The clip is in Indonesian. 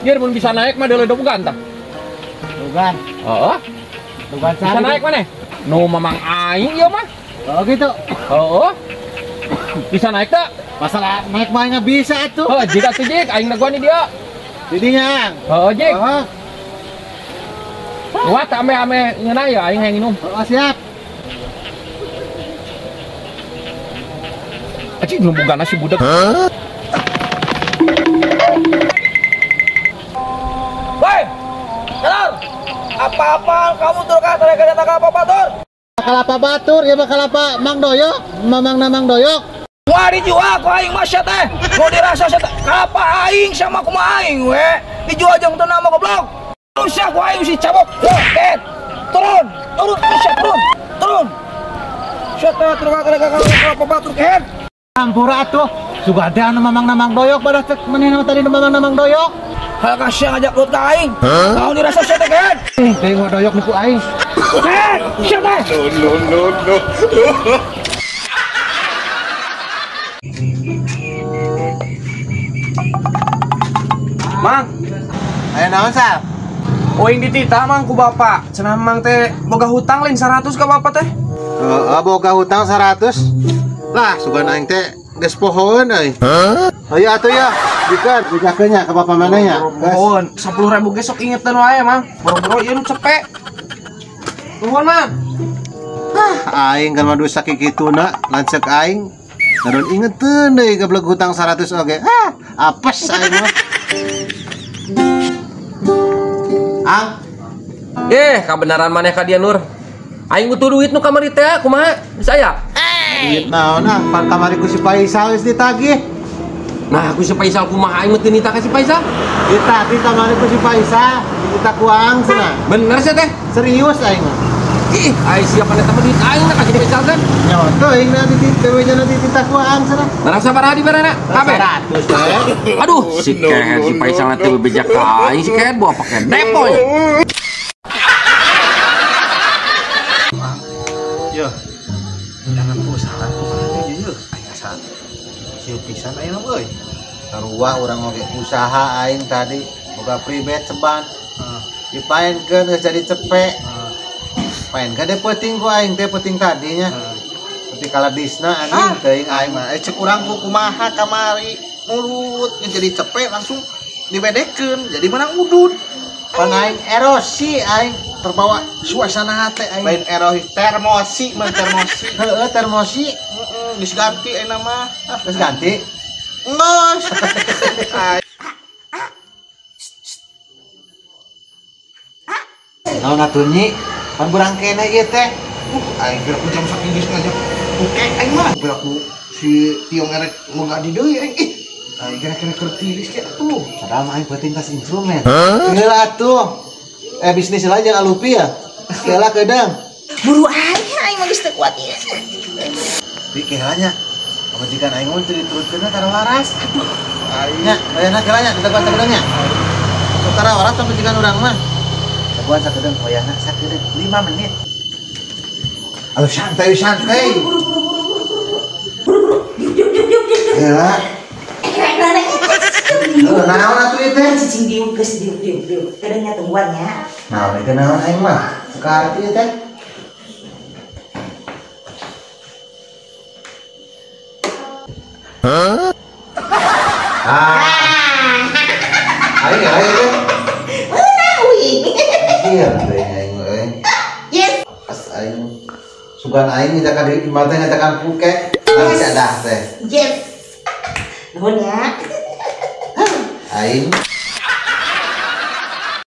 Dia pun bisa naik mah dulu bukan tah. Bukan. Heeh. Bukan Bisa naik mana? Nu mamang aing ieu mah. Oh gitu. Heeh. Bisa naik tak? Masalah naik mahnya bisa tuh. Oh, jika tuh jik aing naguan dia. Didinya. Heeh, jik. Oh, Wah, ame-ame ngeunah ya aing hayang minum. oh siap. Aci belum bukan nasi budak. Woi, Telur, apa-apa kamu tur ka tadi kata apa batur? Bakal apa batur ya bakal apa Mang Doyok, Mamang Namang Doyok. Wah dijual ku aing mah sia teh. Mau dirasa sia teh. Apa aing sama kumaha aing we? Dijual jeung teu nama goblok. Rusak ku aing si cabok. Ket. Turun, turun. Sia teh tur ka tadi kata apa batur ket. Campur atuh. Suga ada anu Mamang Namang Doyok pada cek menena tadi Mamang Namang Doyok. Hal kasih ngajak lut ka aing. Mau dirasa sia teh ket. Tengok Doyok nipu aing. Ket, sia teh. No. Mang, Ayo naon sal? oing dititah mang ku bapak. Cenah mang teh boga hutang lain 100 ka bapak teh. Boga hutang 100. Lah, sugan aing teh geus pohoeun euy. Ayo atuh ya, dikeun dijakeunnya ka bapak manehnya. Pohon 10.000 ge sok ingetan wae mang. Boro-boro ieu nu cepek. Nuhun mang. Aing kan madu sakit kituna lancek aing. Ngadon ingeteun deui goblok hutang 100 oge. Apes aing mah. Ang, Kebenaran maneh ka dia Nur. Aing butuh duit nu kamari teh kumaha? Bisa ya? duit naon pan kamari ku si Faisal geus ditagih. Nah, aku si Faisal kumaha aing meuti nita ka si Faisal? Ditagih kamari ku si Faisal, kita kuang cenah. Bener sih teh. Serius aing mah. Ih, aing siapa eta mah duit aing na ka si Faisal kan? Nyoto aing na di dewenya na kita kuang cenah. Barang sabaraha di barana? Kabeh. 100 we. Aduh, si Keher si Faisal nanti bejak ka aing si Keher bawa pakai depo ya. Yo. Jangan usaha kumaha ieu aya san. Sieu pisan aing mah euy. Sarua urang oge usaha aing tadi boga pribet ceban. Dipaenkeun geus jadi cepek. Paen ka peuting ku aing teh peuting tadinya. Tapi kaladisna anjing teuing aing mah cek urang ku kumaha kamari mulut jadi cepek langsung dibedekeun jadi menang udud. Pan aing erosi aing terbawa suasana hate aing. Lain erosi termosi mah termosi. Heeh termosi. Geus ganti aing mah. Geus ganti. Geus. Naon atunya? Pan burang kene ieu teh. Aing geus jam saking geus ngajak buke aing mah. Berak si Tiong erek moga di deui aing. Aing kira-kira kertilis kayak tuh. Padahal aing penting tas instrumen. Heula atuh. Bisnis lah jangan lupa ya. Kela kedang. Buru aing mah geus teu kuat ieu. Pikirannya. Pamajikan aing mun teu diturutkeunna tara waras. Aduh. Nya, bayana kelanya kita kuat sakedeungnya. Tara waras pamajikan urang mah. Sakuan sakedeung hoyana sakedeung 5 menit. Aduh santai. Ya. Naon atuh ieu teh? Cicing diuk geus diuk. Kadangnya tungguannya. Naon ieu naon aing mah? Sekarang ieu teh. Aing teh. Iya, aing euy. Yes. Pas aing sugan aing nyakan di imah teh nyatakan puke. Cadah teh. Yes. Nuhun ya. Aing